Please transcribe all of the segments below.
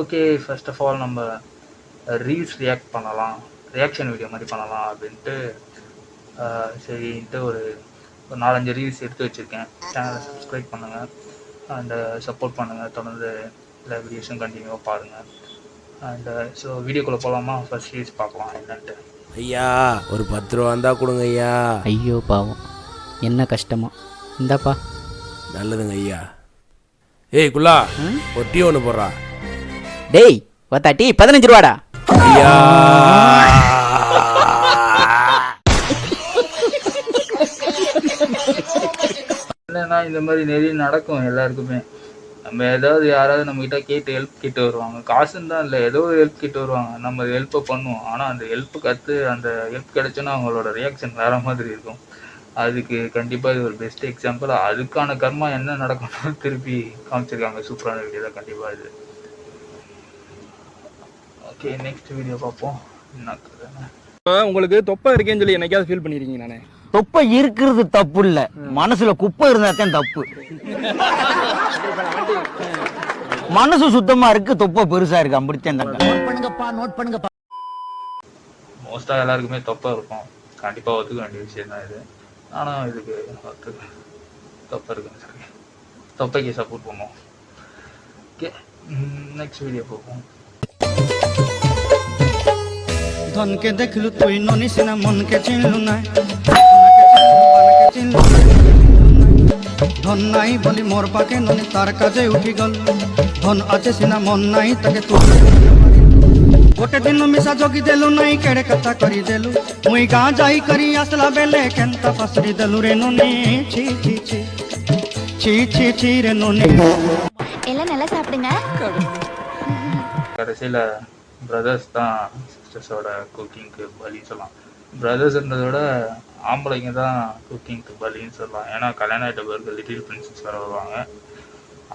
Okay, first of all நம்ம reels reaction video மாதிரி பண்ணலாம் அப்படின்ட்டு சரின்ட்டு ஒரு 4-5 ரீல்ஸ் எடுத்து வச்சுருக்கேன். சேனலை சப்ஸ்கிரைப் பண்ணுங்கள் அண்டு சப்போர்ட் பண்ணுங்கள். தொடர்ந்து எல்லா வீடியோஸும் கண்டினியூவாக பாருங்கள். அண்டு ஸோ வீடியோக்குள்ளே போகலாமா? ஃபர்ஸ்ட் ரீல்ஸ் பார்க்கலாம் என்னன்ட்டு. ஐயா ஒரு 10 ரூபா இருந்தால் கொடுங்க ஐயா. ஐயோ பாவம், என்ன கஷ்டமா? இந்தாப்பா. நல்லதுங்க ஐயா. ஏய் குல்லா, ஒரு டீ ஒன்று போடுறா. டேய் ஒத்தா டீ 15 ரூபாடா. ஐயா இல்லைன்னா இந்த மாதிரி நிறைய நடக்கும் எல்லாருக்குமே. நம்ம ஏதாவது யாராவது நம்மகிட்ட கேட்டு ஹெல்ப் கேட்டு வருவாங்க. காசுன்னு தான் இல்லை, ஏதோ ஒரு ஹெல்ப் கேட்டு வருவாங்க. நம்ம ஹெல்ப்பை பண்ணுவோம். ஆனால் அந்த ஹெல்ப்புக்கு அடுத்து அந்த ஹெல்ப் கிடைச்சோன்னா அவங்களோட ரியாக்ஷன் வேறு மாதிரி இருக்கும். அதுக்கு கண்டிப்பாக இது ஒரு பெஸ்ட் எக்ஸாம்பிள். அதுக்கான கர்மா என்ன நடக்கணும் திருப்பி காமிச்சிருக்காங்க. சூப்பரான வீடியோ தான் கண்டிப்பாக இது. ஓகே, நெக்ஸ்ட் வீடியோ பார்ப்போம். என்ன உங்களுக்கு தொப்பை இருக்கேன்னு சொல்லி என்னைக்காவது ஃபீல் பண்ணிருக்கீங்க? நானே தொப்பை இருக்கிறது தப்பு இல்ல, மனசுல குப்பை இருந்தாதான் தப்பு. மனசு சுத்தமா இருக்கு, தொப்பை பெருசா இருக்கு, அப்படித்தான். நோட் பண்ணுங்கப்பா. மோஸ்டா எல்லாருக்குமே தொப்பை இருக்கும். கண்டிப்பா ஒத்துக்க வேண்டிய விஷயம் தான் இது. ஆனா இதுக்கு தொப்பை இருக்குன்னு சொல்லி தொப்பைக்கு சப்போர்ட் பண்ணுவோம். ஓகே, নেক্সট ভিডিও பார்ப்போம். ধনকে দেখলু তুই ননিসিনা মনকে চিনলু না, ধন নাই বলি মোর পাকে ননি তার কাজে উঠি গল। ধন আছে সিনা মন নাই তাকে তুই গোটে দিন মিশা জগি দেলু নাই, কেড়ে কথা করি দেলু মুই গাঁ যাই করি আসলা বেলে কেনতা পাসরি দেলু রে ননি। ছি ছি ছি ছি ছি ছি রে ননি। எல்லாம் நல்லா சாப்பிடுங்க. கடைசியில் பிரதர்ஸ் தான் சிஸ்டர்ஸோட குக்கிங்க்கு பலின்னு சொல்லலாம். பிரதர்ஸ்ன்றதை விட ஆம்பளைங்க தான் குக்கிங்க்கு பலின்னு சொல்லலாம். ஏன்னா கல்யாணம் ஆகிட்ட பிறகு லிட்டில் பிரின்சஸ் வேறு வருவாங்க.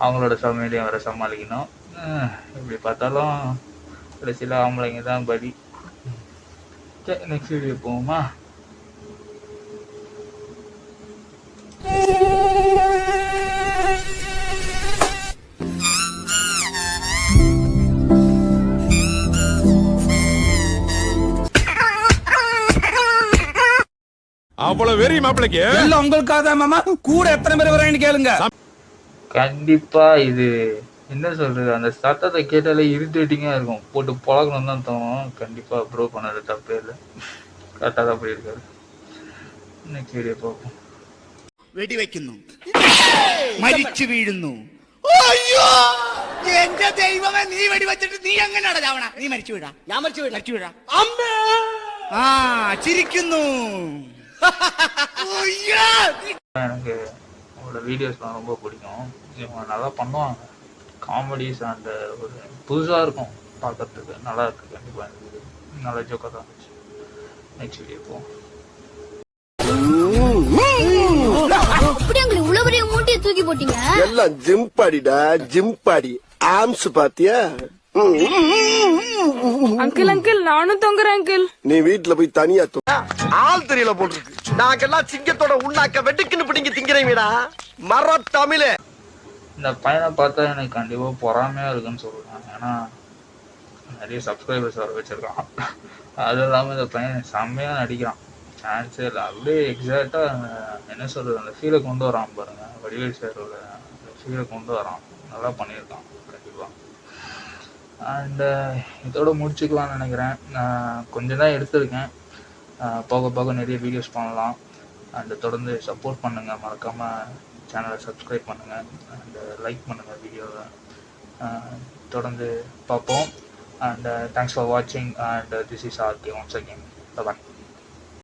அவங்களோட சமையலையும் வேறு சமாளிக்கணும். இப்படி பார்த்தாலும் கடைசியில் ஆம்பளைங்க தான் பலி. ஓகே, நெக்ஸ்ட் வீடியோ போவோமா? அவ்வளவு வெறி மாப்பிளைக்கு எல்லாம் உங்களுக்காக தான் மாமா. கூட எத்தனை பேர் வரேன்னு கேளுங்க. கண்டிப்பா இது என்ன சொல்றது, அந்த சத்தத்தை கேட்டாலே இரிட்டேட்டிங்கா இருக்கும். போட்டு பழகணும் தான் தோணும். கண்டிப்பா ப்ரோ பண்ணது தப்பே இல்லை, கரெக்டாக தான் போயிருக்காரு. நெக்ஸ்ட் வீடியோ பார்ப்போம். വെടി വെക്കുന്നു, മരിച്ചു വീഴുന്നു. അയ്യോ എന്റെ ദൈവമേ, നീ വെടി വെച്ചിട്ട് നീ എങ്ങനെയാണ് ചാവണ? നീ മരിച്ചു വീഴാ? ഞാൻ മരിച്ചു വീഴാ? അമ്മേ ആ ചിരിക്കുന്നു. எனக்கு அவங்களோட வீடியோஸ்லாம் ரொம்ப பிடிக்கும். இவங்க நல்லா பண்ணுவாங்க. காமெடிஸ் அண்ட் ஒரு புதுசாக இருக்கும் பார்க்கறதுக்கு, நல்லா இருக்கு. கண்டிப்பாக எனக்கு நல்ல ஜோக்காக தான் இருந்துச்சு. நெக்ஸ்ட் வீடியோ போவோம். அப்படி அங்க இவ்வளவு பெரிய மூட்டையை தூக்கி போட்டீங்க? எல்லாம் ஜிம் பாடிடா, ஜிம் பாடி. ஆம்ஸ் பாத்தியா? அங்கிள் அங்கிள் நானும் தொங்குறேன் அங்கிள். நீ வீட்டுல போய் தனியா ஆள் தெரியல போட்டுருக்கு. நாங்கெல்லாம் சிங்கத்தோட உண்ணாக்க வெட்டுக்குன்னு பிடிங்க திங்கிறீங்கடா மர தமிழே. இந்த பையனை பார்த்தா எனக்கு கண்டிப்பாக பொறாமையாக இருக்குன்னு சொல்லுவேன். ஏன்னா நிறைய சப்ஸ்கிரைபர்ஸ் வர வச்சிருக்கான். அது இல்லாமல் இந்த பையன் செம்மையாக நடிக்கிறான். சான்ஸே இல்லை. அப்படியே எக்ஸாக்டாக என்ன சொல்கிறது, அந்த ஃபீலை கொண்டு வரான் பாருங்க. வடிவேல் சாரோட அந்த ஃபீலை கொண்டு வரான். நல்லா பண்ணியிருக்கான் கண்டிப்பாக. அண்டு இதோட முடிச்சுக்கலாம்னு நினைக்கிறேன். நான் கொஞ்சம் தான் எடுத்திருக்கேன். போக போக நிறைய வீடியோஸ் பண்ணலாம். அண்டு தொடர்ந்து சப்போர்ட் பண்ணுங்கள். மறக்காமல் சேனலை சப்ஸ்கிரைப் பண்ணுங்கள் அண்டு லைக் பண்ணுங்கள் வீடியோவை. தொடர்ந்து பார்ப்போம். அண்ட் தேங்க்ஸ் ஃபார் வாட்சிங் and this is RK once again. Bye.